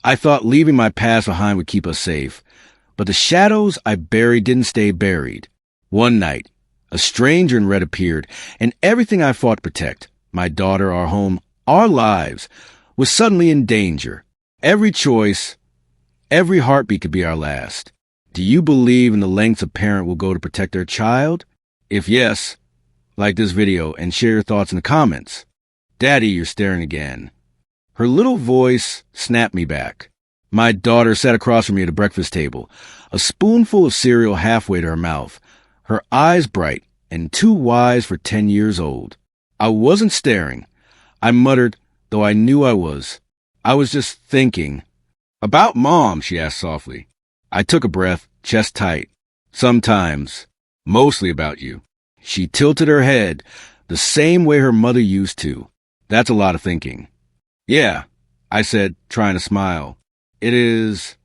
I thought leaving my past behind would keep us safe. But the shadows I buried didn't stay buried. One night, a stranger in red appeared, and everything I fought to protect, my daughter, our home, our lives, was suddenly in danger. Every choice, every heartbeat could be our last. Do you believe in the lengths a parent will go to protect their child? If yes, like this video and share your thoughts in the comments. Daddy, you're staring again. Her little voice snapped me back. My daughter sat across from me at a breakfast table, a spoonful of cereal halfway to her mouth, her eyes bright and too wise for 10 years old. I wasn't staring. I muttered, though I knew I was. I was just thinking. About Mom, she asked softly. I took a breath, chest tight. Sometimes, mostly about you. She tilted her head, the same way her mother used to. That's a lot of thinking. Yeah, I said, trying to smile. It is.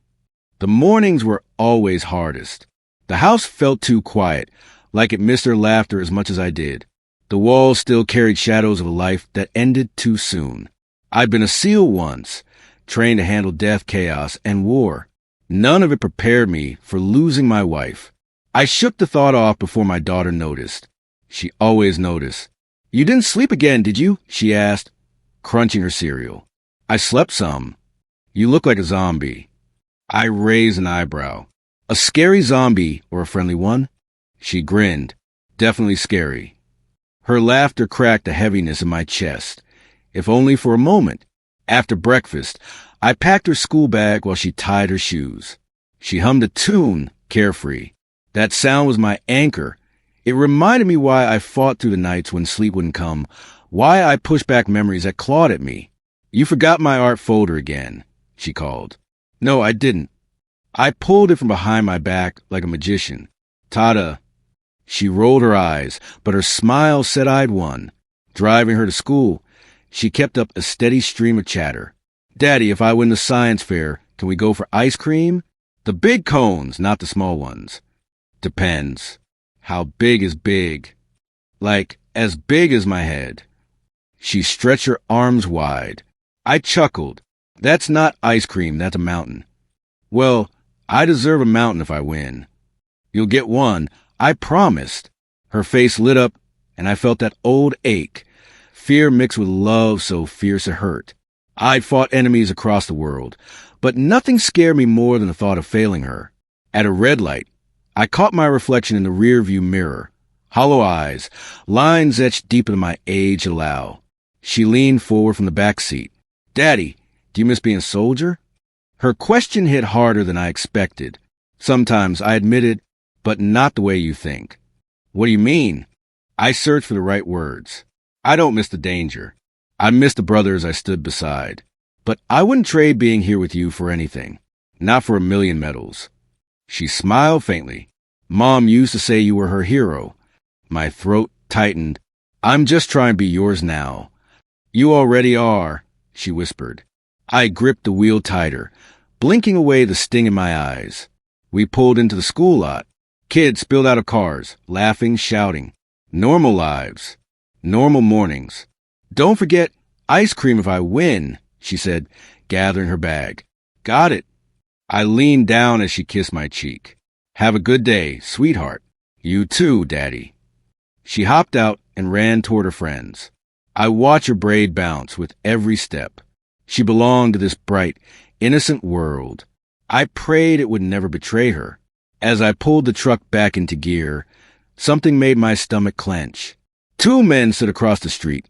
The mornings were always hardest. The house felt too quiet, like it missed her laughter as much as I did. The walls still carried shadows of a life that ended too soon. I'd been a SEAL once, trained to handle death, chaos, and war. None of it prepared me for losing my wife. I shook the thought off before my daughter noticed. She always noticed. You didn't sleep again, did you? She asked, crunching her cereal. I slept some. You look like a zombie. I raised an eyebrow. A scary zombie or a friendly one? She grinned. Definitely scary. Her laughter cracked a heaviness in my chest. If only for a moment. After breakfast, I packed her school bag while she tied her shoes. She hummed a tune, carefree. That sound was my anchor. It reminded me why I fought through the nights when sleep wouldn't come, why I pushed back memories that clawed at me. You forgot my art folder again, she called. No, I didn't. I pulled it from behind my back like a magician. Tada. She rolled her eyes, but her smile said I'd won. Driving her to school, she kept up a steady stream of chatter. Daddy, if I win the science fair, can we go for ice cream? The big cones, not the small ones. Depends. How big is big? Like, as big as my head. She stretched her arms wide. I chuckled. That's not ice cream, that's a mountain. Well, I deserve a mountain if I win. You'll get one, I promised. Her face lit up, and I felt that old ache. Fear mixed with love so fierce it hurt. I'd fought enemies across the world, but nothing scared me more than the thought of failing her. At a red light, I caught my reflection in the rearview mirror. Hollow eyes, lines etched deep into my age allow. She leaned forward from the back seat. Daddy, do you miss being a soldier? Her question hit harder than I expected. Sometimes, I admitted, but not the way you think. What do you mean? I searched for the right words. I don't miss the danger. I miss the brothers I stood beside. But I wouldn't trade being here with you for anything. Not for a million medals. She smiled faintly. Mom used to say you were her hero. My throat tightened. I'm just trying to be yours now. You already are, she whispered. I gripped the wheel tighter, blinking away the sting in my eyes. We pulled into the school lot. Kids spilled out of cars, laughing, shouting. Normal lives. Normal mornings. Don't forget ice cream if I win, she said, gathering her bag. Got it. I leaned down as she kissed my cheek. Have a good day, sweetheart. You too, Daddy. She hopped out and ran toward her friends. I watched her braid bounce with every step. She belonged to this bright, innocent world. I prayed it would never betray her. As I pulled the truck back into gear, something made my stomach clench. Two men stood across the street,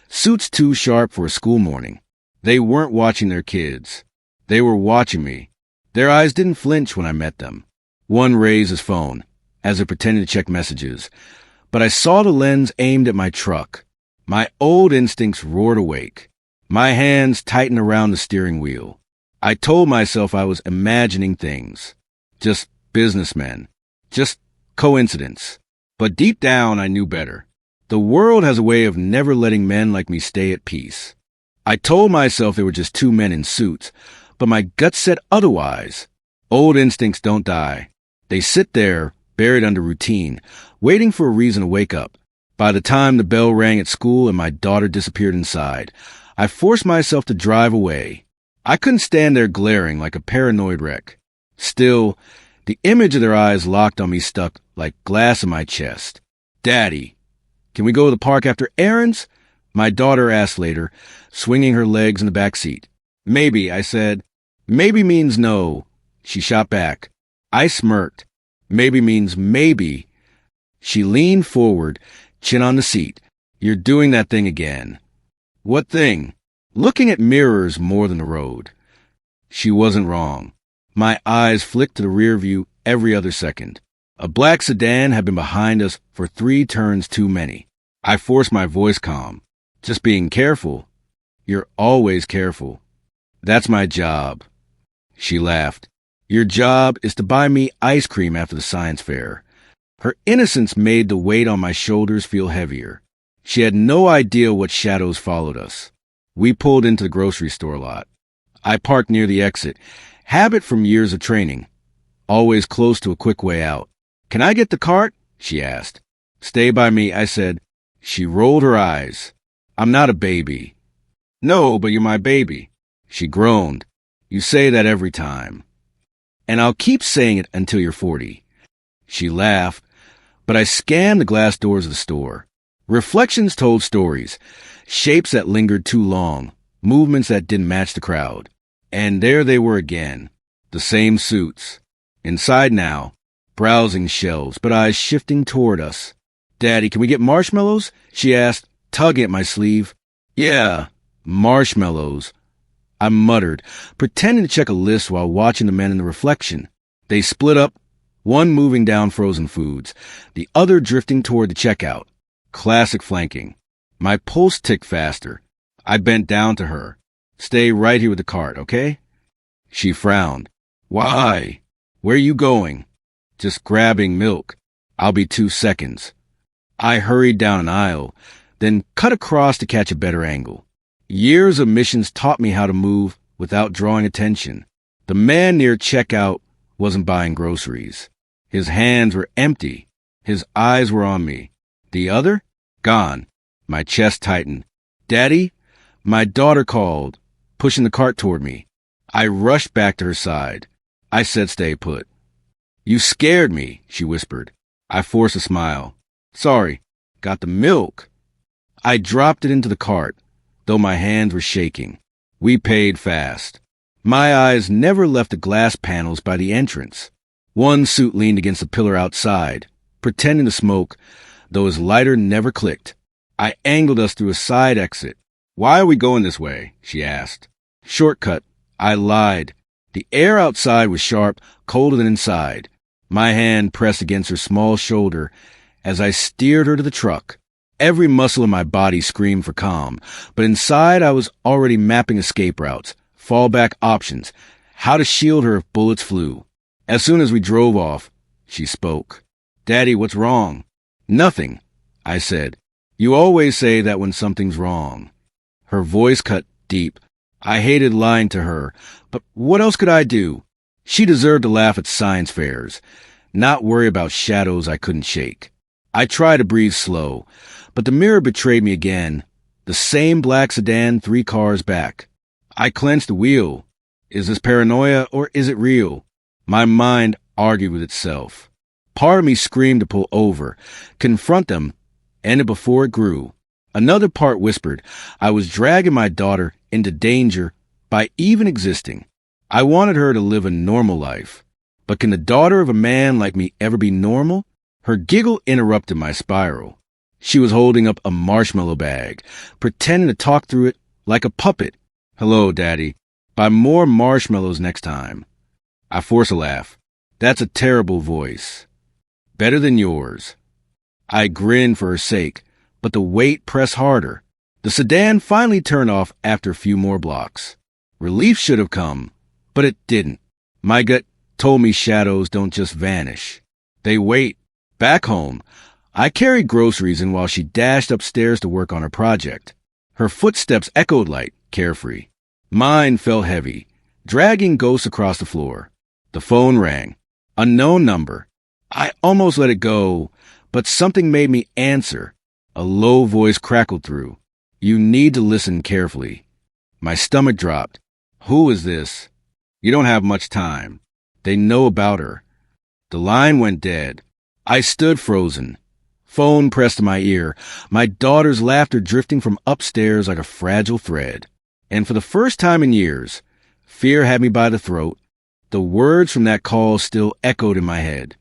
suits too sharp for a school morning. They weren't watching their kids. They were watching me. Their eyes didn't flinch when I met them. One raised his phone, as if pretending to check messages, but I saw the lens aimed at my truck. My old instincts roared awake. My hands tightened around the steering wheel. I told myself I was imagining things. Just businessmen. Just coincidence. But deep down, I knew better. The world has a way of never letting men like me stay at peace. I told myself they were just two men in suits, but my gut said otherwise. Old instincts don't die. They sit there, buried under routine, waiting for a reason to wake up. By the time the bell rang at school and my daughter disappeared inside, I forced myself to drive away. I couldn't stand there glaring like a paranoid wreck. Still, the image of their eyes locked on me stuck like glass in my chest. Daddy, can we go to the park after errands? My daughter asked later, swinging her legs in the back seat. Maybe, I said. Maybe means no, she shot back. I smirked. Maybe means maybe. She leaned forward, chin on the seat. You're doing that thing again. What thing? Looking at mirrors more than the road. She wasn't wrong. My eyes flicked to the rear view every other second. A black sedan had been behind us for 3 turns too many. I forced my voice calm. Just being careful. You're always careful. That's my job. She laughed. Your job is to buy me ice cream after the science fair. Her innocence made the weight on my shoulders feel heavier. She had no idea what shadows followed us. We pulled into the grocery store lot. I parked near the exit, habit from years of training, always close to a quick way out. Can I get the cart? She asked. Stay by me, I said. She rolled her eyes. I'm not a baby. No, but you're my baby. She groaned. You say that every time. And I'll keep saying it until you're 40. She laughed, but I scanned the glass doors of the store. Reflections told stories, shapes that lingered too long, movements that didn't match the crowd. And there they were again, the same suits. Inside now, browsing shelves, but eyes shifting toward us. Daddy, can we get marshmallows? She asked, tugging at my sleeve. Yeah, marshmallows. I muttered, pretending to check a list while watching the men in the reflection. They split up, one moving down frozen foods, the other drifting toward the checkout. Classic flanking. My pulse ticked faster. I bent down to her. Stay right here with the cart, okay? She frowned. Why? Where are you going? Just grabbing milk. I'll be 2 seconds. I hurried down an aisle, then cut across to catch a better angle. Years of missions taught me how to move without drawing attention. The man near checkout wasn't buying groceries. His hands were empty. His eyes were on me. The other? Gone. My chest tightened. Daddy? My daughter called, pushing the cart toward me. I rushed back to her side. I said stay put. You scared me, she whispered. I forced a smile. Sorry. Got the milk. I dropped it into the cart, though my hands were shaking. We paid fast. My eyes never left the glass panels by the entrance. One suit leaned against a pillar outside, pretending to smoke, though his lighter never clicked. I angled us through a side exit. Why are we going this way? She asked. Shortcut. I lied. The air outside was sharp, colder than inside. My hand pressed against her small shoulder as I steered her to the truck. Every muscle in my body screamed for calm, but inside I was already mapping escape routes, fallback options, how to shield her if bullets flew. As soon as we drove off, she spoke. Daddy, what's wrong? Nothing, I said. You always say that when something's wrong. Her voice cut deep. I hated lying to her, but what else could I do? She deserved to laugh at science fairs, not worry about shadows I couldn't shake. I tried to breathe slow, but the mirror betrayed me again. The same black sedan 3 cars back. I clenched the wheel. Is this paranoia or is it real? My mind argued with itself. Part of me screamed to pull over, confront them, end it before it grew. Another part whispered I was dragging my daughter into danger by even existing. I wanted her to live a normal life. But can the daughter of a man like me ever be normal? Her giggle interrupted my spiral. She was holding up a marshmallow bag, pretending to talk through it like a puppet. Hello, Daddy. Buy more marshmallows next time. I forced a laugh. That's a terrible voice. Better than yours. I grinned for her sake, but the weight pressed harder. The sedan finally turned off after a few more blocks. Relief should have come, but it didn't. My gut told me shadows don't just vanish. They wait. Back home, I carried groceries in while she dashed upstairs to work on her project. Her footsteps echoed light, carefree. Mine felt heavy, dragging ghosts across the floor. The phone rang. Unknown number. I almost let it go, but something made me answer. A low voice crackled through. You need to listen carefully. My stomach dropped. Who is this? You don't have much time. They know about her. The line went dead. I stood frozen. Phone pressed to my ear, my daughter's laughter drifting from upstairs like a fragile thread. And for the first time in years, fear had me by the throat. The words from that call still echoed in my head.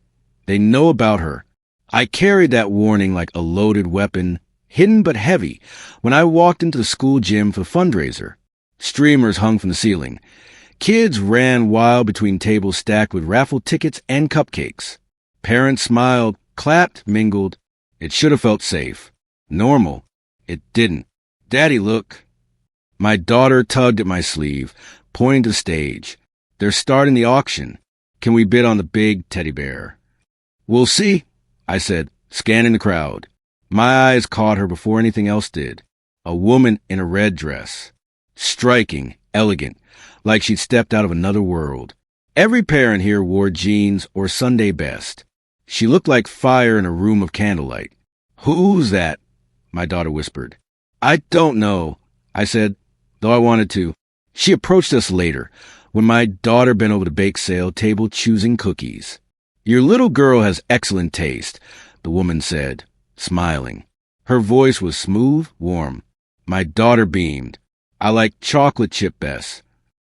They know about her. I carried that warning like a loaded weapon, hidden but heavy, when I walked into the school gym for the fundraiser. Streamers hung from the ceiling. Kids ran wild between tables stacked with raffle tickets and cupcakes. Parents smiled, clapped, mingled. It should have felt safe. Normal. It didn't. Daddy, look. My daughter tugged at my sleeve, pointing to the stage. They're starting the auction. Can we bid on the big teddy bear? We'll see, I said, scanning the crowd. My eyes caught her before anything else did. A woman in a red dress. Striking, elegant, like she'd stepped out of another world. Every parent here wore jeans or Sunday best. She looked like fire in a room of candlelight. Who's that? My daughter whispered. I don't know, I said, though I wanted to. She approached us later, when my daughter bent over the bake sale table choosing cookies. Your little girl has excellent taste, the woman said, smiling. Her voice was smooth, warm. My daughter beamed. I like chocolate chip best.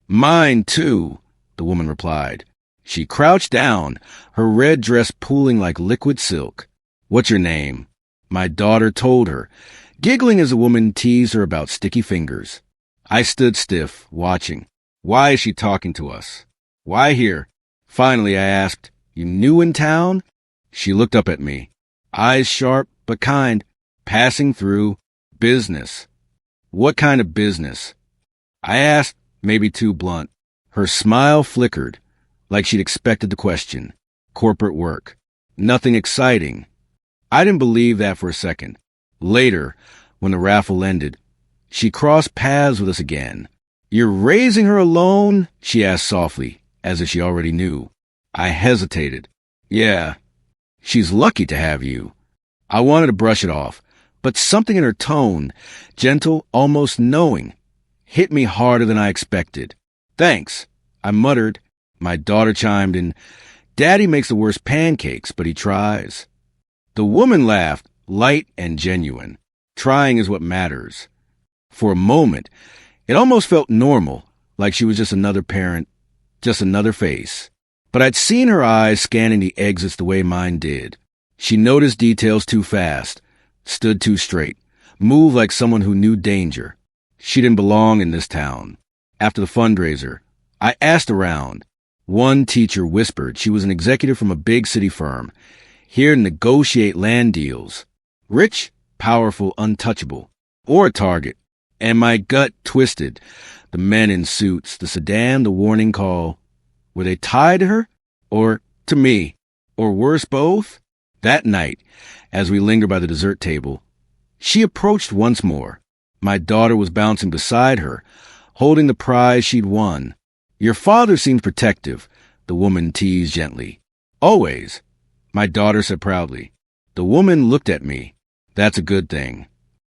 Mine, too, the woman replied. She crouched down, her red dress pooling like liquid silk. What's your name? My daughter told her, giggling as the woman teased her about sticky fingers. I stood stiff, watching. Why is she talking to us? Why here? Finally, I asked, You new in town? She looked up at me, eyes sharp but kind, passing through. Business. What kind of business? I asked, maybe too blunt. Her smile flickered, like she'd expected the question. Corporate work. Nothing exciting. I didn't believe that for a second. Later, when the raffle ended, she crossed paths with us again. You're raising her alone? She asked softly, as if she already knew. I hesitated. Yeah. She's lucky to have you. I wanted to brush it off, but something in her tone, gentle, almost knowing, hit me harder than I expected. Thanks, I muttered. My daughter chimed in. Daddy makes the worst pancakes, but he tries. The woman laughed, light and genuine. Trying is what matters. For a moment, it almost felt normal, like she was just another parent, just another face. But I'd seen her eyes scanning the exits the way mine did. She noticed details too fast, stood too straight, moved like someone who knew danger. She didn't belong in this town. After the fundraiser, I asked around. One teacher whispered she was an executive from a big city firm, here to negotiate land deals. Rich, powerful, untouchable. Or a target. And my gut twisted. The men in suits, the sedan, the warning call. Were they tied to her? Or to me? Or worse, both? That night, as we lingered by the dessert table, she approached once more. My daughter was bouncing beside her, holding the prize she'd won. Your father seems protective, the woman teased gently. Always, my daughter said proudly. The woman looked at me. That's a good thing.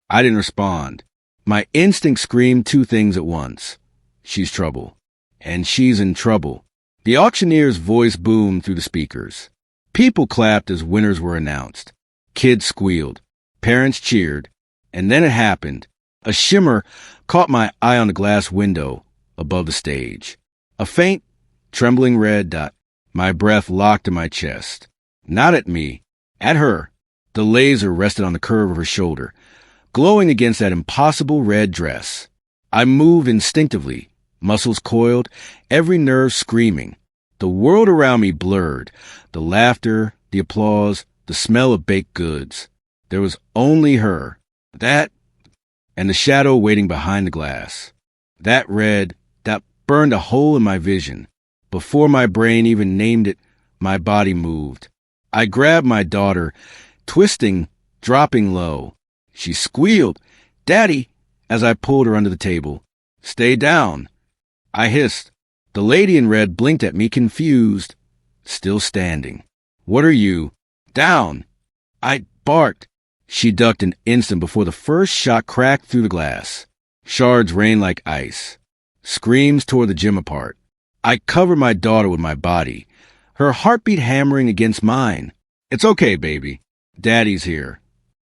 I didn't respond. My instinct screamed two things at once. She's trouble. And she's in trouble. The auctioneer's voice boomed through the speakers. People clapped as winners were announced. Kids squealed. Parents cheered. And then it happened. A shimmer caught my eye on the glass window above the stage. A faint, trembling red dot. My breath locked in my chest. Not at me. At her. The laser rested on the curve of her shoulder, glowing against that impossible red dress. I moved instinctively, muscles coiled, every nerve screaming. The world around me blurred, the laughter, the applause, the smell of baked goods. There was only her. That, and the shadow waiting behind the glass. That red, that burned a hole in my vision. Before my brain even named it, my body moved. I grabbed my daughter, twisting, dropping low. She squealed, Daddy, as I pulled her under the table. Stay down. I hissed. The lady in red blinked at me, confused. Still standing. What are you? Down. I barked. She ducked an instant before the first shot cracked through the glass. Shards rained like ice. Screams tore the gym apart. I covered my daughter with my body, her heartbeat hammering against mine. It's okay, baby. Daddy's here.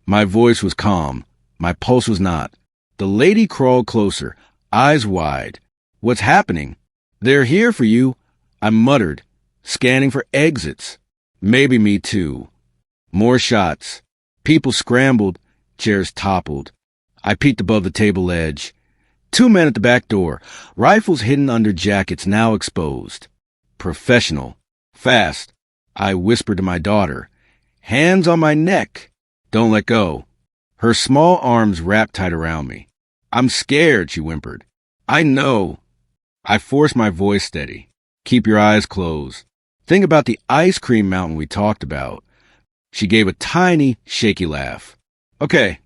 My voice was calm. My pulse was not. The lady crawled closer, eyes wide. What's happening? They're here for you, I muttered, scanning for exits. Maybe me too. More shots. People scrambled, chairs toppled. I peeked above the table edge. 2 men at the back door, rifles hidden under jackets now exposed. Professional. Fast. I whispered to my daughter. Hands on my neck. Don't let go. Her small arms wrapped tight around me. I'm scared, she whimpered. I know. I forced my voice steady. Keep your eyes closed. Think about the ice cream mountain we talked about. She gave a tiny, shaky laugh. Okay.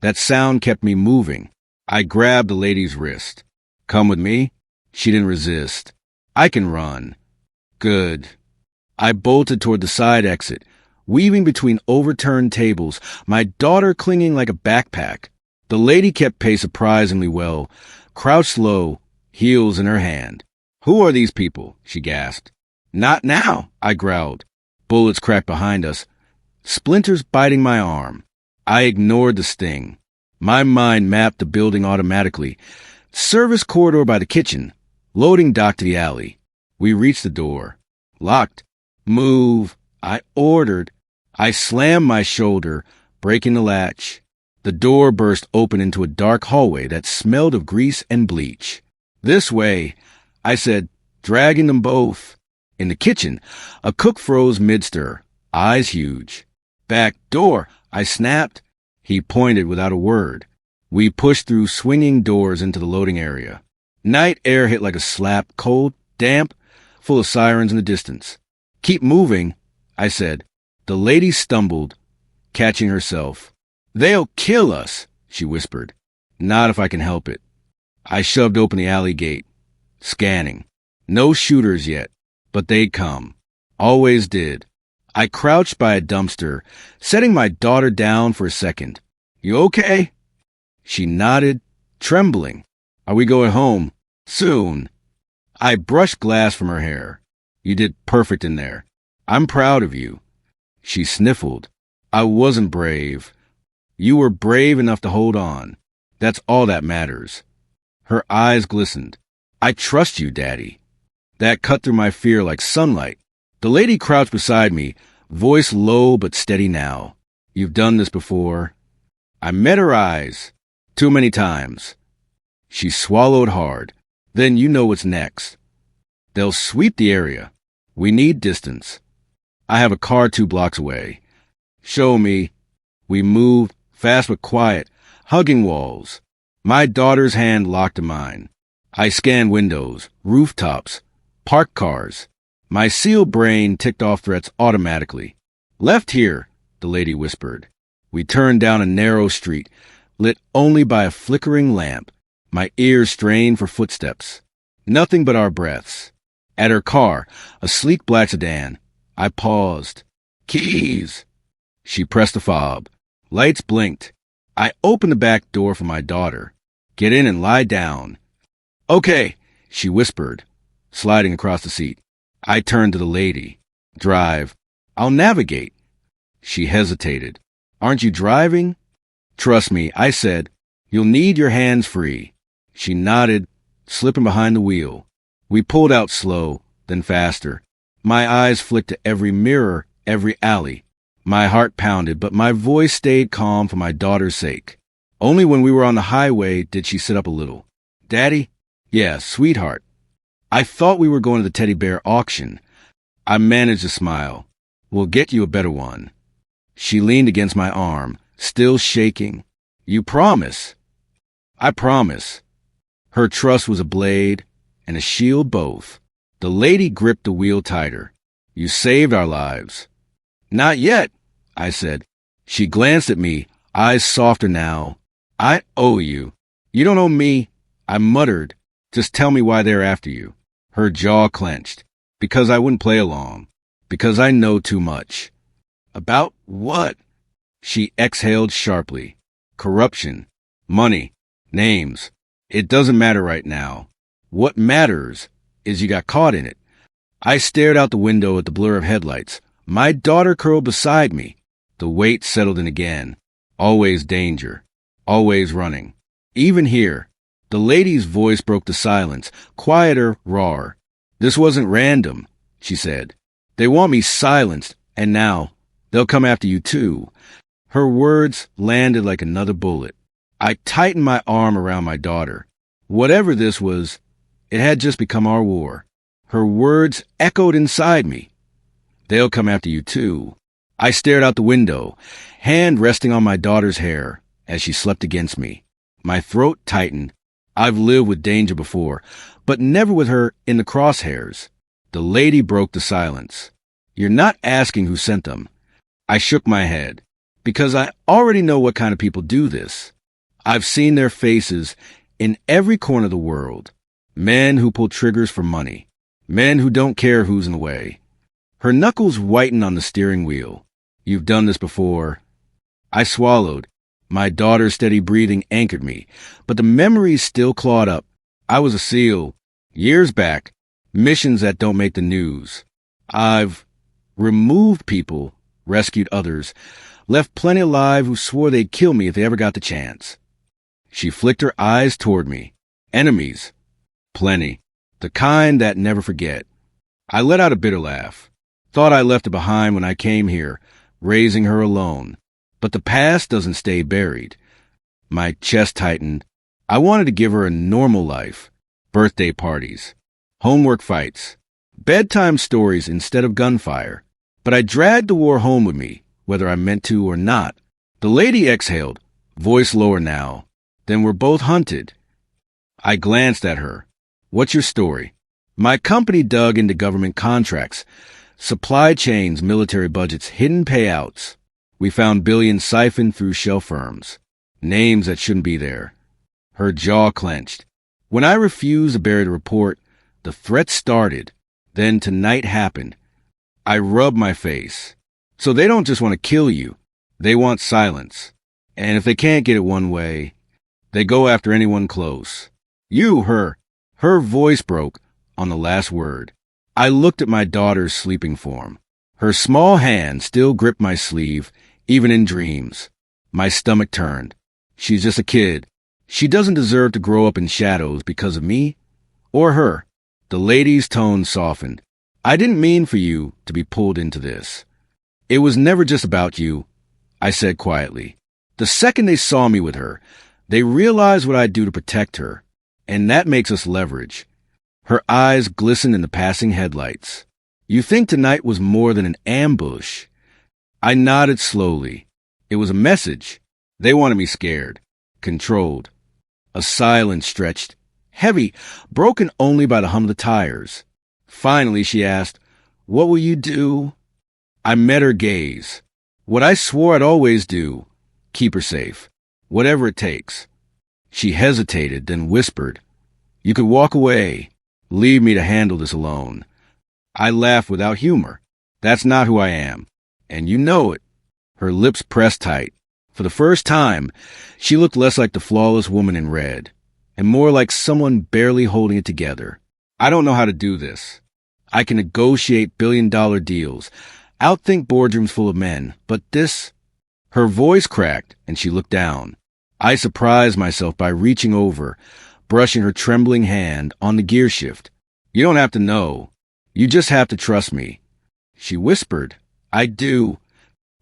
That sound kept me moving. I grabbed the lady's wrist. Come with me? She didn't resist. I can run. Good. I bolted toward the side exit, weaving between overturned tables, my daughter clinging like a backpack. The lady kept pace surprisingly well, crouched low, heels in her hand. Who are these people? She gasped. Not now, I growled. Bullets cracked behind us, splinters biting my arm. I ignored the sting. My mind mapped the building automatically. Service corridor by the kitchen. Loading dock to the alley. We reached the door. Locked. Move. I ordered. I slammed my shoulder, breaking the latch. The door burst open into a dark hallway that smelled of grease and bleach. This way, I said, dragging them both. In the kitchen, a cook froze mid-stir, eyes huge. Back door, I snapped. He pointed without a word. We pushed through swinging doors into the loading area. Night air hit like a slap, cold, damp, full of sirens in the distance. Keep moving, I said. The lady stumbled, catching herself. They'll kill us, she whispered. Not if I can help it. I shoved open the alley gate, scanning. No shooters yet, but they'd come. Always did. I crouched by a dumpster, setting my daughter down for a second. You okay? She nodded, trembling. Are we going home? Soon. I brushed glass from her hair. You did perfect in there. I'm proud of you. She sniffled. I wasn't brave. You were brave enough to hold on. That's all that matters. Her eyes glistened. I trust you, Daddy. That cut through my fear like sunlight. The lady crouched beside me, voice low but steady now. You've done this before. I met her eyes. Too many times. She swallowed hard. Then you know what's next. They'll sweep the area. We need distance. I have a car 2 blocks away. Show me. We moved, fast but quiet, hugging walls. My daughter's hand locked in mine. I scanned windows, rooftops, parked cars. My sealed brain ticked off threats automatically. Left here, the lady whispered. We turned down a narrow street, lit only by a flickering lamp. My ears strained for footsteps. Nothing but our breaths. At her car, a sleek black sedan. I paused. Keys. She pressed the fob. Lights blinked. I opened the back door for my daughter. Get in and lie down. Okay, she whispered, sliding across the seat. I turned to the lady. Drive. I'll navigate. She hesitated. Aren't you driving? Trust me, I said. You'll need your hands free. She nodded, slipping behind the wheel. We pulled out slow, then faster. My eyes flicked to every mirror, every alley. My heart pounded, but my voice stayed calm for my daughter's sake. Only when we were on the highway did she sit up a little. Daddy? Yeah, sweetheart. I thought we were going to the teddy bear auction. I managed a smile. We'll get you a better one. She leaned against my arm, still shaking. You promise? I promise. Her trust was a blade and a shield both. The lady gripped the wheel tighter. You saved our lives. Not yet, I said. She glanced at me, eyes softer now. I owe you. You don't owe me, I muttered. Just tell me why they're after you. Her jaw clenched. Because I wouldn't play along. Because I know too much. About what? She exhaled sharply. Corruption. Money. Names. It doesn't matter right now. What matters is you got caught in it. I stared out the window at the blur of headlights. My daughter curled beside me. The weight settled in again. Always danger. Always running. Even here, the lady's voice broke the silence, quieter, rawer. This wasn't random, she said. They want me silenced, and now they'll come after you too. Her words landed like another bullet. I tightened my arm around my daughter. Whatever this was, it had just become our war. Her words echoed inside me. They'll come after you too. I stared out the window, hand resting on my daughter's hair as she slept against me. My throat tightened. I've lived with danger before, but never with her in the crosshairs. The lady broke the silence. You're not asking who sent them. I shook my head, because I already know what kind of people do this. I've seen their faces in every corner of the world. Men who pull triggers for money. Men who don't care who's in the way. Her knuckles whitened on the steering wheel. You've done this before. I swallowed. My daughter's steady breathing anchored me, but the memories still clawed up. I was a SEAL. Years back. Missions that don't make the news. I've removed people, rescued others, left plenty alive who swore they'd kill me if they ever got the chance. She flicked her eyes toward me. Enemies. Plenty. The kind that never forget. I let out a bitter laugh. Thought I left it behind when I came here, raising her alone. But the past doesn't stay buried. My chest tightened. I wanted to give her a normal life. Birthday parties. Homework fights. Bedtime stories instead of gunfire. But I dragged the war home with me, whether I meant to or not. The lady exhaled, voice lower now. Then we're both hunted. I glanced at her. What's your story? My company dug into government contracts, supply chains, military budgets, hidden payouts. We found billions siphoned through shell firms. Names that shouldn't be there. Her jaw clenched. When I refused to bury the report, the threat started. Then tonight happened. I rubbed my face. So they don't just want to kill you. They want silence. And if they can't get it one way, they go after anyone close. You, her. Her voice broke on the last word. I looked at my daughter's sleeping form. Her small hand still gripped my sleeve, even in dreams. My stomach turned. She's just a kid. She doesn't deserve to grow up in shadows because of me or her. The lady's tone softened. I didn't mean for you to be pulled into this. It was never just about you, I said quietly. The second they saw me with her, they realized what I'd do to protect her, and that makes us leverage. Her eyes glistened in the passing headlights. You think tonight was more than an ambush? I nodded slowly. It was a message. They wanted me scared, controlled. A silence stretched, heavy, broken only by the hum of the tires. Finally, she asked, "What will you do?" I met her gaze. What I swore I'd always do. Keep her safe. Whatever it takes. She hesitated, then whispered, "You could walk away. Leave me to handle this alone." I laughed without humor. That's not who I am. And you know it. Her lips pressed tight. For the first time, she looked less like the flawless woman in red, and more like someone barely holding it together. I don't know how to do this. I can negotiate billion-dollar deals, outthink boardrooms full of men, but this... Her voice cracked, and she looked down. I surprised myself by reaching over, brushing her trembling hand on the gear shift. You don't have to know. You just have to trust me. She whispered, "I do."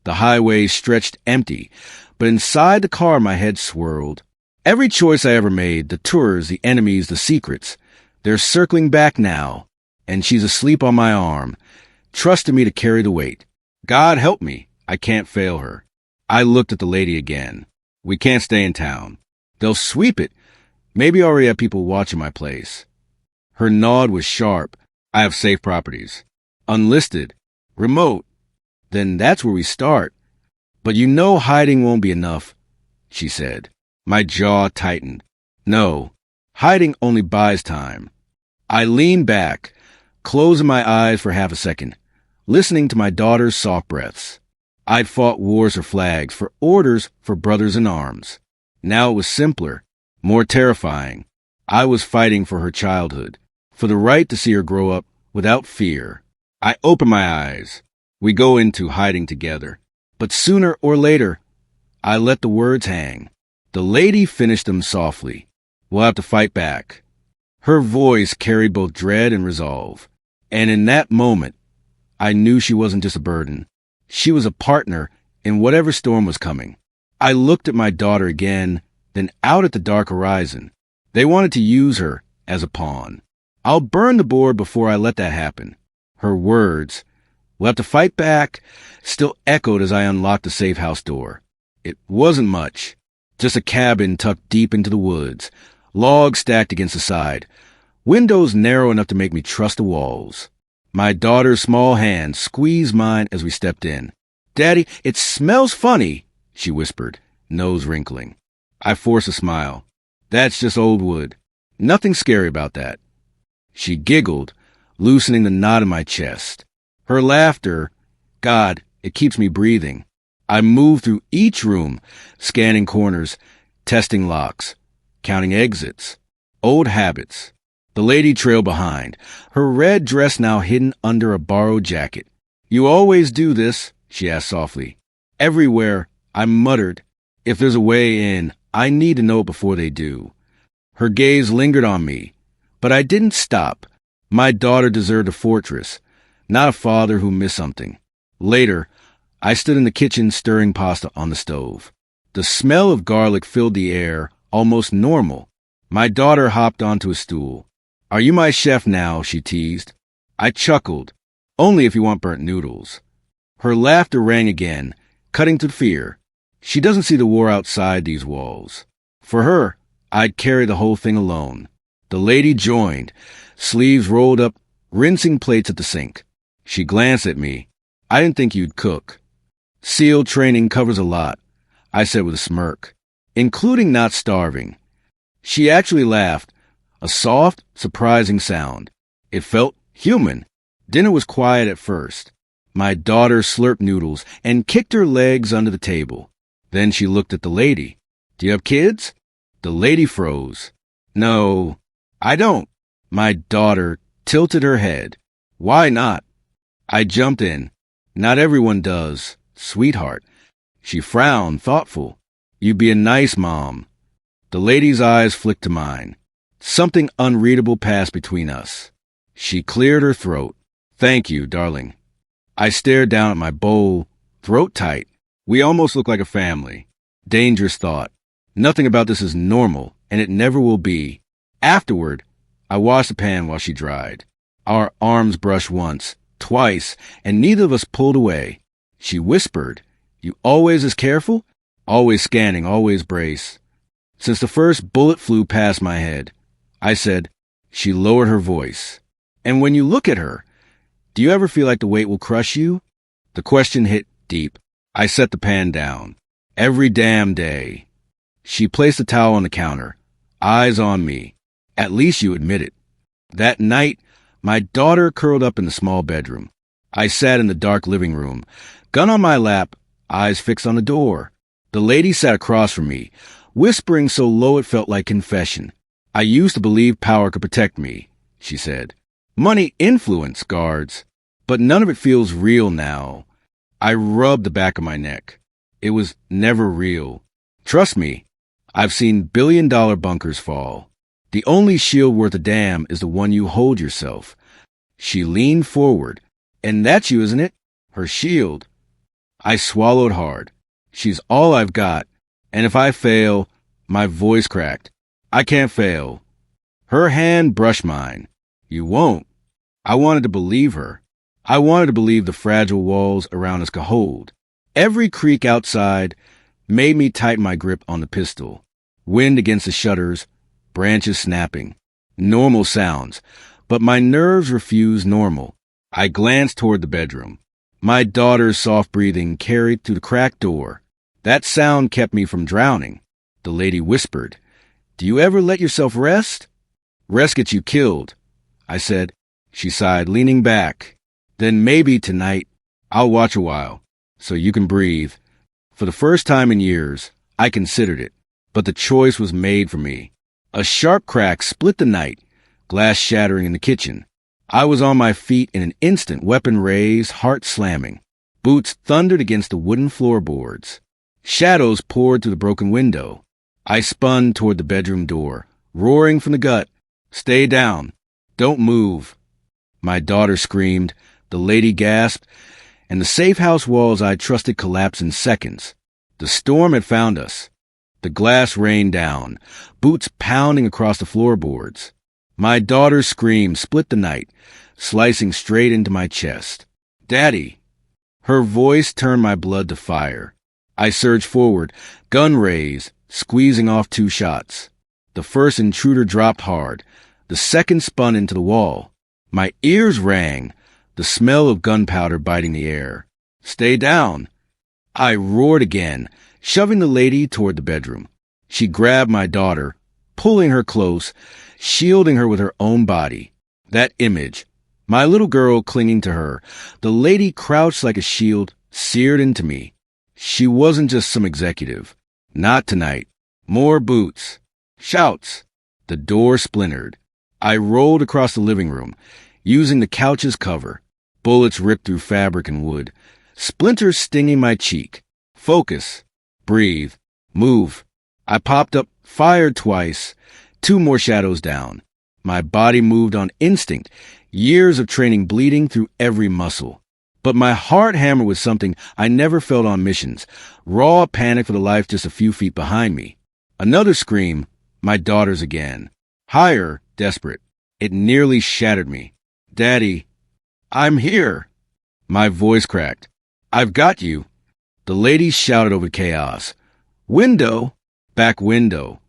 The highway stretched empty, but inside the car my head swirled. Every choice I ever made, the tours, the enemies, the secrets, they're circling back now, and she's asleep on my arm, trusting me to carry the weight. God help me, I can't fail her. I looked at the lady again. We can't stay in town. They'll sweep it. Maybe I already have people watching my place. Her nod was sharp. I have safe properties. Unlisted. Remote. Then that's where we start. But you know hiding won't be enough, she said. My jaw tightened. No, hiding only buys time. I leaned back, closing my eyes for half a second, listening to my daughter's soft breaths. I'd fought wars for flags, for orders, for brothers in arms. Now it was simpler, more terrifying. I was fighting for her childhood, for the right to see her grow up without fear. I open my eyes. We go into hiding together. But sooner or later, I let the words hang. The lady finished them softly. We'll have to fight back. Her voice carried both dread and resolve. And in that moment, I knew she wasn't just a burden. She was a partner in whatever storm was coming. I looked at my daughter again, then out at the dark horizon. They wanted to use her as a pawn. I'll burn the board before I let that happen. Her words, "We'll have to fight back," still echoed as I unlocked the safe house door. It wasn't much. Just a cabin tucked deep into the woods, logs stacked against the side, windows narrow enough to make me trust the walls. My daughter's small hand squeezed mine as we stepped in. "Daddy, it smells funny," she whispered, nose wrinkling. I forced a smile. "That's just old wood. Nothing scary about that." She giggled, loosening the knot in my chest. Her laughter, God, it keeps me breathing. I moved through each room, scanning corners, testing locks, counting exits. Old habits. The lady trailed behind, her red dress now hidden under a borrowed jacket. "You always do this," she asked softly. "Everywhere," I muttered. "If there's a way in, I need to know it before they do." Her gaze lingered on me, but I didn't stop. My daughter deserved a fortress, not a father who missed something. Later, I stood in the kitchen stirring pasta on the stove. The smell of garlic filled the air, almost normal. My daughter hopped onto a stool. "Are you my chef now?" she teased. I chuckled. "Only if you want burnt noodles." Her laughter rang again, cutting to fear. She doesn't see the war outside these walls. For her, I'd carry the whole thing alone. The lady joined, sleeves rolled up, rinsing plates at the sink. She glanced at me. "I didn't think you'd cook." "SEAL training covers a lot," I said with a smirk, "including not starving." She actually laughed, a soft, surprising sound. It felt human. Dinner was quiet at first. My daughter slurped noodles and kicked her legs under the table. Then she looked at the lady. "Do you have kids?" The lady froze. "No, I don't." My daughter tilted her head. "Why not?" I jumped in. "Not everyone does, sweetheart." She frowned, thoughtful. "You'd be a nice mom." The lady's eyes flicked to mine. Something unreadable passed between us. She cleared her throat. "Thank you, darling." I stared down at my bowl, throat tight. We almost look like a family. Dangerous thought. Nothing about this is normal, and it never will be. Afterward, I washed the pan while she dried. Our arms brushed once, twice, and neither of us pulled away. She whispered, "You always as careful?" "Always scanning, always brace." Since the first bullet flew past my head, I said. She lowered her voice. "And when you look at her, do you ever feel like the weight will crush you?" The question hit deep. I set the pan down. "Every damn day." She placed the towel on the counter, eyes on me. "At least you admit it." That night, my daughter curled up in the small bedroom. I sat in the dark living room, gun on my lap, eyes fixed on the door. The lady sat across from me, whispering so low it felt like confession. "I used to believe power could protect me," she said. "Money influence guards, but none of it feels real now." I rubbed the back of my neck. It was never real. Trust me, I've seen billion-dollar bunkers fall. The only shield worth a damn is the one you hold yourself. She leaned forward. "And that's you, isn't it? Her shield." I swallowed hard. She's all I've got. And if I fail, my voice cracked. I can't fail. Her hand brushed mine. "You won't." I wanted to believe her. I wanted to believe the fragile walls around us could hold. Every creak outside made me tighten my grip on the pistol. Wind against the shutters, branches snapping. Normal sounds, but my nerves refused normal. I glanced toward the bedroom. My daughter's soft breathing carried through the cracked door. That sound kept me from drowning. The lady whispered, "Do you ever let yourself rest?" "Rest gets you killed," I said. She sighed, leaning back. "Then maybe tonight I'll watch a while, so you can breathe." For the first time in years, I considered it, but the choice was made for me. A sharp crack split the night, glass shattering in the kitchen. I was on my feet in an instant, weapon raised, heart slamming. Boots thundered against the wooden floorboards. Shadows poured through the broken window. I spun toward the bedroom door, roaring from the gut, "Stay down. Don't move." My daughter screamed, the lady gasped, and the safe house walls I trusted collapsed in seconds. The storm had found us. The glass rained down, boots pounding across the floorboards. My daughter's scream split the night, slicing straight into my chest. "Daddy!" Her voice turned my blood to fire. I surged forward, gun raised, squeezing off 2 shots. The first intruder dropped hard. The second spun into the wall. My ears rang, the smell of gunpowder biting the air. "Stay down!" I roared again, shoving the lady toward the bedroom. She grabbed my daughter, pulling her close, shielding her with her own body. That image, my little girl clinging to her, the lady crouched like a shield, seared into me. She wasn't just some executive. Not tonight. More boots. Shouts. The door splintered. I rolled across the living room, using the couch's cover. Bullets ripped through fabric and wood. Splinters stinging my cheek. Focus. Breathe. Move. I popped up, fired twice. 2 more shadows down. My body moved on instinct, years of training bleeding through every muscle. But my heart hammered with something I never felt on missions, raw panic for the life just a few feet behind me. Another scream, my daughter's again. Higher, desperate. It nearly shattered me. "Daddy, I'm here." My voice cracked. "I've got you." The lady shouted over chaos. "Window!" "Back window."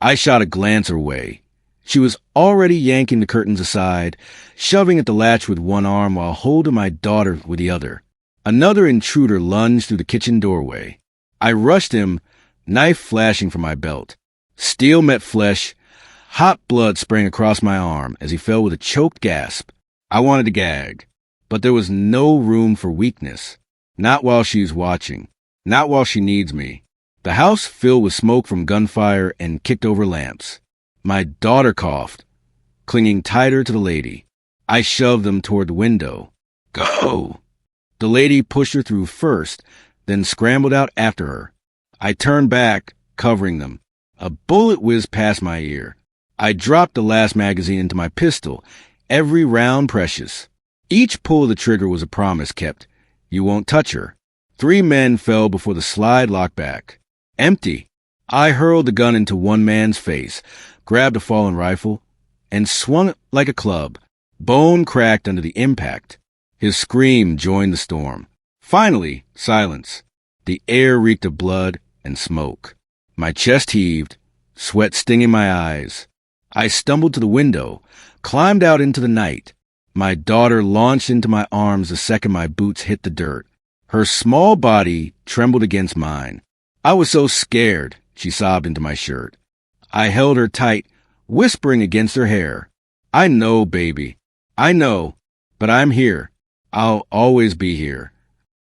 I shot a glance her way. She was already yanking the curtains aside, shoving at the latch with one arm while holding my daughter with the other. Another intruder lunged through the kitchen doorway. I rushed him, knife flashing from my belt. Steel met flesh. Hot blood sprang across my arm as he fell with a choked gasp. I wanted to gag, but there was no room for weakness. Not while she's watching. Not while she needs me. The house filled with smoke from gunfire and kicked-over lamps. My daughter coughed, clinging tighter to the lady. I shoved them toward the window. "Go!" The lady pushed her through first, then scrambled out after her. I turned back, covering them. A bullet whizzed past my ear. I dropped the last magazine into my pistol, every round precious. Each pull of the trigger was a promise kept. You won't touch her. 3 men fell before the slide locked back. Empty. I hurled the gun into one man's face, grabbed a fallen rifle, and swung it like a club. Bone cracked under the impact. His scream joined the storm. Finally, silence. The air reeked of blood and smoke. My chest heaved, sweat stinging my eyes. I stumbled to the window, climbed out into the night. My daughter launched into my arms the second my boots hit the dirt. Her small body trembled against mine. I was so scared, she sobbed into my shirt. I held her tight, whispering against her hair. "I know, baby. I know. But I'm here. I'll always be here."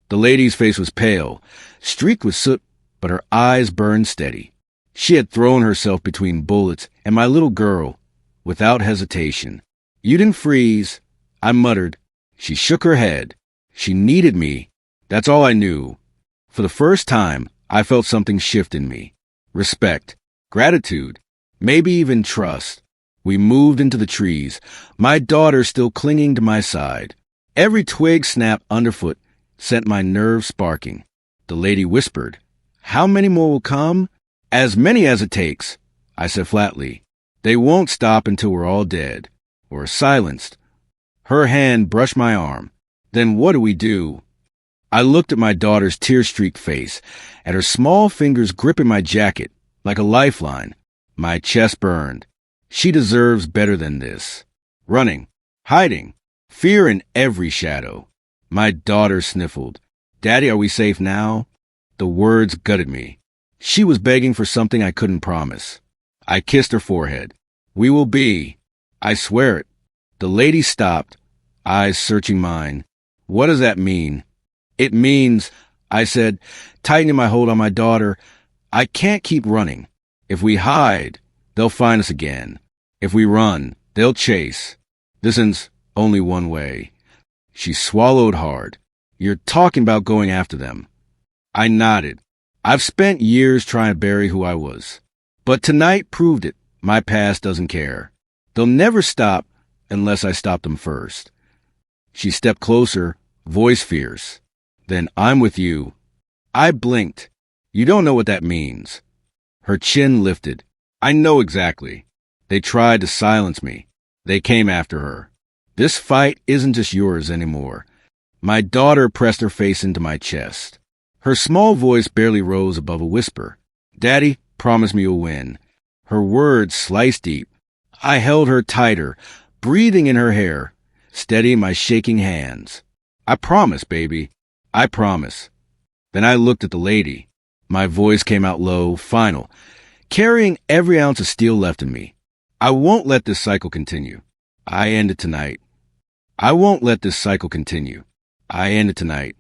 The lady's face was pale, streaked with soot, but her eyes burned steady. She had thrown herself between bullets and my little girl, without hesitation. "You didn't freeze," I muttered. She shook her head. She needed me. That's all I knew. For the first time, I felt something shift in me. Respect, gratitude, maybe even trust. We moved into the trees, my daughter still clinging to my side. Every twig snap underfoot sent my nerves sparking. The lady whispered, "How many more will come?" "As many as it takes," I said flatly. "They won't stop until we're all dead, or silenced." Her hand brushed my arm. "Then what do we do?" I looked at my daughter's tear-streaked face, at her small fingers gripping my jacket like a lifeline. My chest burned. She deserves better than this. Running, hiding, fear in every shadow. My daughter sniffled. "Daddy, are we safe now?" The words gutted me. She was begging for something I couldn't promise. I kissed her forehead. "We will be. I swear it." The lady stopped, eyes searching mine. "What does that mean?" "It means," I said, tightening my hold on my daughter, "I can't keep running. If we hide, They'll find us again. If we run, they'll chase. This ends only one way. She swallowed hard. You're talking about going after them. I nodded. I've spent years trying to bury who I was. But tonight proved it. My past doesn't care. They'll never stop unless I stop them first. She stepped closer, voice fierce. Then I'm with you. I blinked. You don't know what that means. Her chin lifted. I know exactly. They tried to silence me. They came after her. This fight isn't just yours anymore. My daughter pressed her face into my chest. Her small voice barely rose above a whisper. Daddy, promise me you'll win. Her words sliced deep. I held her tighter, breathing in her hair, steadying my shaking hands. I promise, baby. I promise. Then I looked at the lady. My voice came out low, final, carrying every ounce of steel left in me. I won't let this cycle continue. I end it tonight. I won't let this cycle continue. I end it tonight.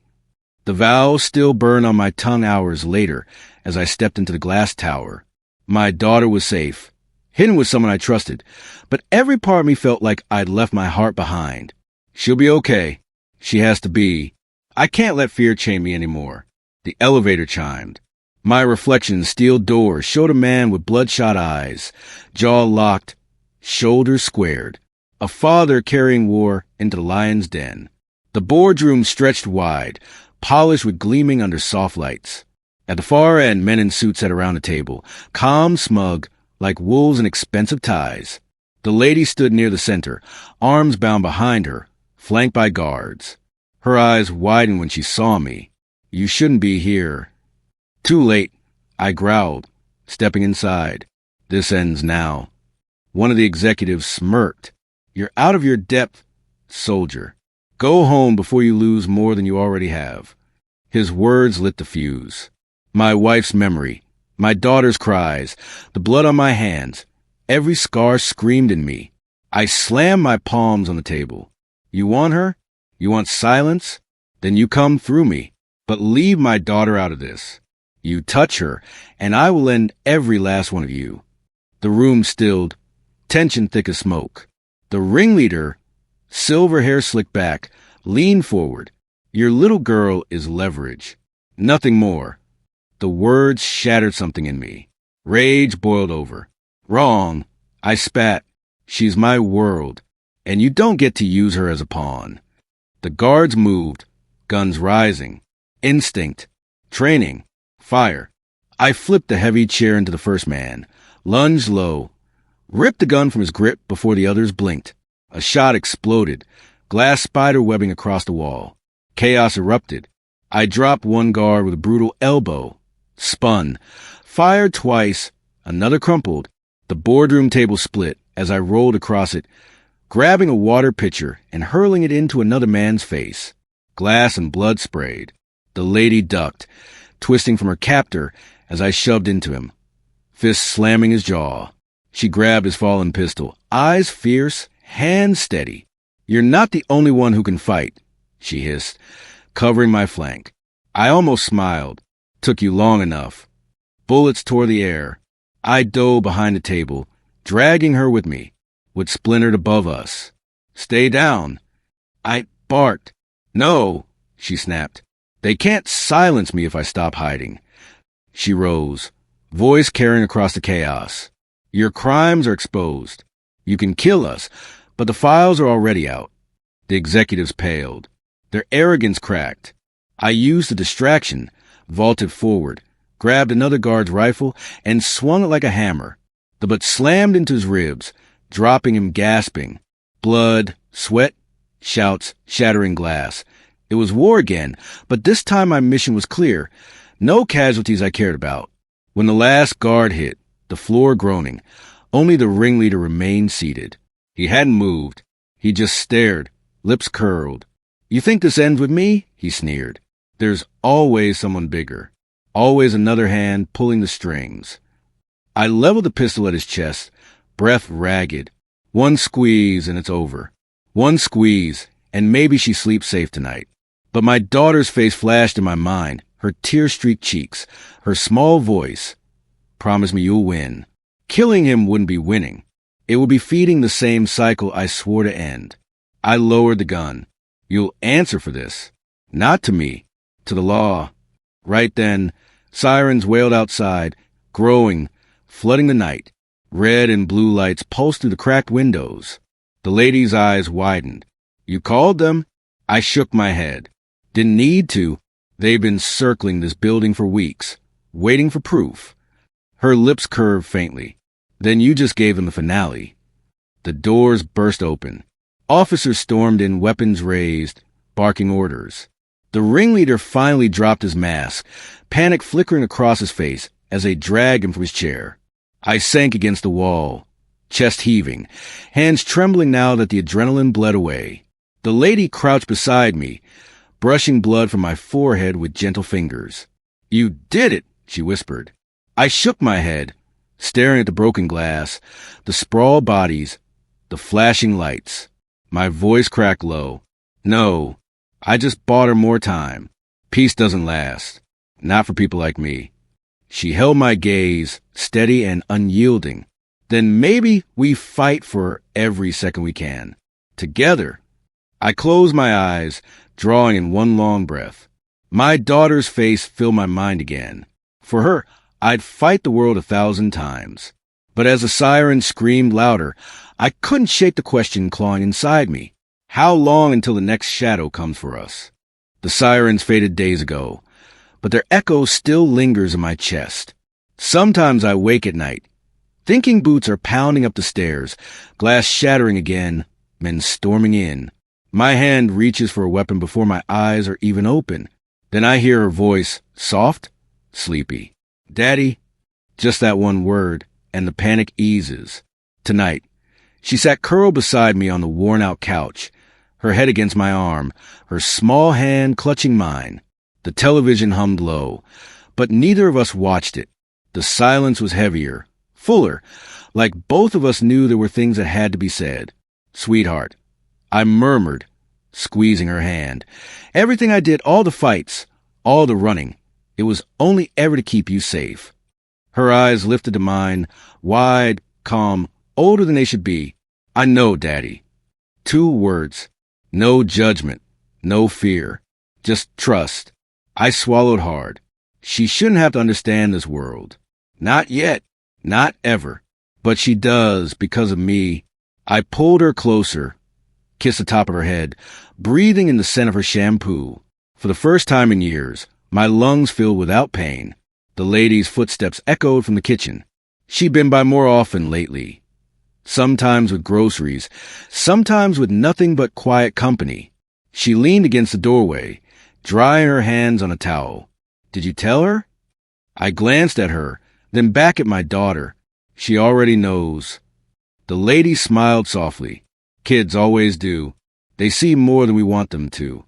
The vows still burn on my tongue hours later as I stepped into the glass tower. My daughter was safe, hidden with someone I trusted, but every part of me felt like I'd left my heart behind. She'll be okay. She has to be. I can't let fear chain me anymore. The elevator chimed. My reflection in steel doors showed a man with bloodshot eyes, jaw locked, shoulders squared, a father carrying war into the lion's den. The boardroom stretched wide, polished with gleaming under soft lights. At the far end, men in suits sat around the table, calm, smug, like wolves in expensive ties. The lady stood near the center, arms bound behind her, flanked by guards. Her eyes widened when she saw me. You shouldn't be here. Too late, I growled, stepping inside. This ends now. One of the executives smirked. You're out of your depth, soldier. Go home before you lose more than you already have. His words lit the fuse. My wife's memory, my daughter's cries, the blood on my hands, every scar screamed in me. I slammed my palms on the table. You want her? You want silence? Then you come through me. But leave my daughter out of this. You touch her, and I will end every last one of you. The room stilled, tension thick as smoke. The ringleader, silver hair slicked back, leaned forward. Your little girl is leverage. Nothing more. The words shattered something in me. Rage boiled over. Wrong. I spat. She's my world, and you don't get to use her as a pawn. The guards moved, guns rising. Instinct. Training. Fire. I flipped the heavy chair into the first man, lunged low, ripped the gun from his grip before the others blinked. A shot exploded, glass spider webbing across the wall. Chaos erupted. I dropped one guard with a brutal elbow, spun, fired twice, another crumpled. The boardroom table split as I rolled across it, grabbing a water pitcher and hurling it into another man's face. Glass and blood sprayed. The lady ducked, twisting from her captor as I shoved into him, fist slamming his jaw. She grabbed his fallen pistol, eyes fierce, hands steady. You're not the only one who can fight, she hissed, covering my flank. I almost smiled. Took you long enough. Bullets tore the air. I dove behind the table, dragging her with me, wood splintered above us. Stay down. I barked. No, she snapped. They can't silence me if I stop hiding. She rose, voice carrying across the chaos. Your crimes are exposed. You can kill us, but the files are already out. The executives paled. Their arrogance cracked. I used the distraction, vaulted forward, grabbed another guard's rifle, and swung it like a hammer. The butt slammed into his ribs, dropping him gasping. Blood, sweat, shouts, shattering glass. It was war again, but this time my mission was clear. No casualties I cared about. When the last guard hit, the floor groaning, only the ringleader remained seated. He hadn't moved. He just stared, lips curled. You think this ends with me? He sneered. There's always someone bigger. Always another hand pulling the strings. I leveled the pistol at his chest, breath ragged. One squeeze and it's over. One squeeze, and maybe she sleeps safe tonight. But my daughter's face flashed in my mind, her tear-streaked cheeks, her small voice. Promise me you'll win. Killing him wouldn't be winning. It would be feeding the same cycle I swore to end. I lowered the gun. You'll answer for this. Not to me, to the law. Right then, sirens wailed outside, growing, flooding the night. Red and blue lights pulsed through the cracked windows. The lady's eyes widened. You called them? I shook my head. Didn't need to. They've been circling this building for weeks, waiting for proof. Her lips curved faintly. Then you just gave them the finale. The doors burst open. Officers stormed in, weapons raised, barking orders. The ringleader finally dropped his mask, panic flickering across his face as they dragged him from his chair. I sank against the wall, chest heaving, hands trembling now that the adrenaline bled away. The lady crouched beside me, brushing blood from my forehead with gentle fingers. You did it, she whispered. I shook my head, staring at the broken glass, the sprawled bodies, the flashing lights. My voice cracked low. No, I just bought her more time. Peace doesn't last. Not for people like me. She held my gaze, steady and unyielding. Then maybe we fight for every second we can. Together. I closed my eyes, drawing in one long breath. My daughter's face filled my mind again. For her, I'd fight the world 1,000 times. But as the siren screamed louder, I couldn't shake the question clawing inside me. How long until the next shadow comes for us? The sirens faded days ago, but their echo still lingers in my chest. Sometimes I wake at night, thinking boots are pounding up the stairs, glass shattering again, men storming in. My hand reaches for a weapon before my eyes are even open. Then I hear her voice, soft, sleepy. Daddy, just that one word, and the panic eases. Tonight, she sat curled beside me on the worn-out couch, her head against my arm, her small hand clutching mine. The television hummed low, but neither of us watched it. The silence was heavier, fuller, like both of us knew there were things that had to be said. Sweetheart, I murmured, squeezing her hand. Everything I did, all the fights, all the running, it was only ever to keep you safe. Her eyes lifted to mine, wide, calm, older than they should be. I know, Daddy. 2 words. No judgment, no fear, just trust. I swallowed hard. She shouldn't have to understand this world. Not yet, not ever. But she does because of me. I pulled her closer, kissed the top of her head, breathing in the scent of her shampoo. For the first time in years, my lungs filled without pain. The lady's footsteps echoed from the kitchen. She'd been by more often lately. Sometimes with groceries, sometimes with nothing but quiet company. She leaned against the doorway, drying her hands on a towel. Did you tell her? I glanced at her, then back at my daughter. She already knows. The lady smiled softly. Kids always do. They see more than we want them to.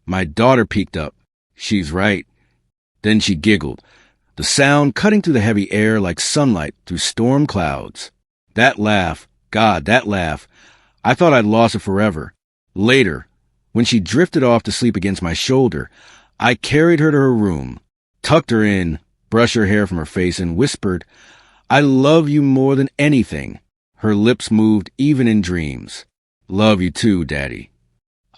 My daughter peeked up. She's right. Then she giggled, the sound cutting through the heavy air like sunlight through storm clouds. That laugh, God, that laugh. I thought I'd lost it forever. Later, when she drifted off to sleep against my shoulder, I carried her to her room, tucked her in, brushed her hair from her face, and whispered, I love you more than anything. Her lips moved even in dreams. Love you too, Daddy.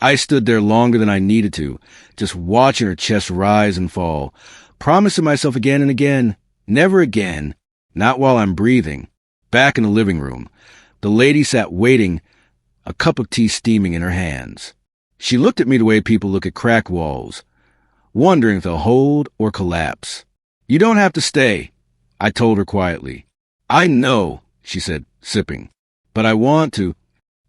I stood there longer than I needed to, just watching her chest rise and fall, promising myself again and again, never again, not while I'm breathing. Back in the living room, the lady sat waiting, a cup of tea steaming in her hands. She looked at me the way people look at crack walls, wondering if they'll hold or collapse. You don't have to stay, I told her quietly. I know, she said, sipping, but I want to.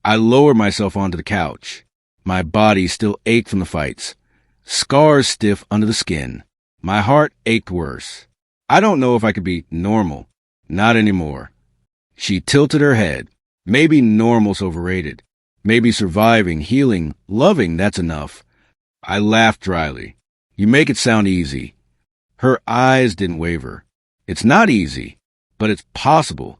I lowered myself onto the couch. My body still ached from the fights, scars stiff under the skin. My heart ached worse. I don't know if I could be normal. Not anymore. She tilted her head. Maybe normal's overrated. Maybe surviving, healing, loving, that's enough. I laughed dryly. You make it sound easy. Her eyes didn't waver. It's not easy, but it's possible.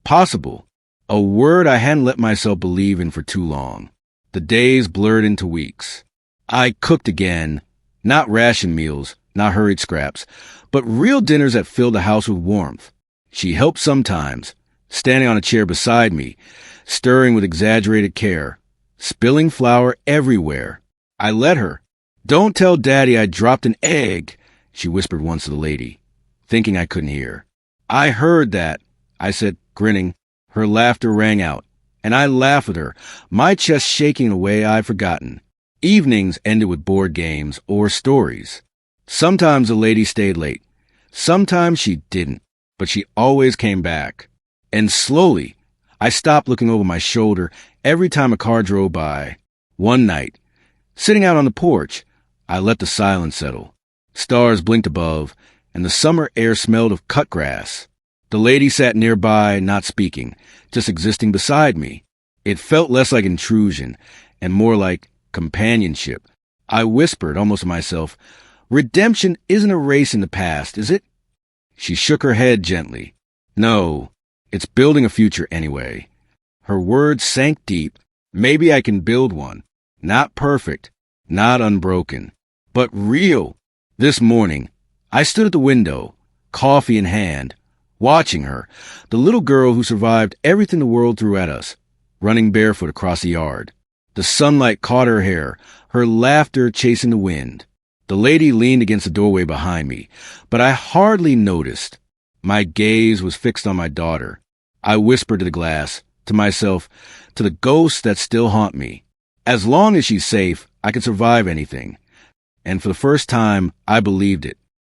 Possible. A word I hadn't let myself believe in for too long. The days blurred into weeks. I cooked again. Not ration meals, not hurried scraps, but real dinners that filled the house with warmth. She helped sometimes, standing on a chair beside me, stirring with exaggerated care, spilling flour everywhere. I let her. "Don't tell Daddy I dropped an egg," she whispered once to the lady, thinking I couldn't hear. "I heard that," I said, grinning. Her laughter rang out, and I laughed with her, my chest shaking in a way I'd forgotten. Evenings ended with board games or stories. Sometimes the lady stayed late. Sometimes she didn't, but she always came back. And slowly, I stopped looking over my shoulder every time a car drove by. One night, sitting out on the porch, I let the silence settle. Stars blinked above, and the summer air smelled of cut grass. The lady sat nearby, not speaking, just existing beside me. It felt less like intrusion and more like companionship. I whispered, almost to myself, "Redemption isn't a race in the past, is it?" She shook her head gently. "No, it's building a future anyway." Her words sank deep. Maybe I can build one. Not perfect, not unbroken, but real. This morning, I stood at the window, coffee in hand, watching her, the little girl who survived everything the world threw at us, running barefoot across the yard. The sunlight caught her hair, her laughter chasing the wind. The lady leaned against the doorway behind me, but I hardly noticed. My gaze was fixed on my daughter. I whispered to the glass, to myself, to the ghosts that still haunt me. As long as she's safe, I can survive anything. And for the first time, I believed it.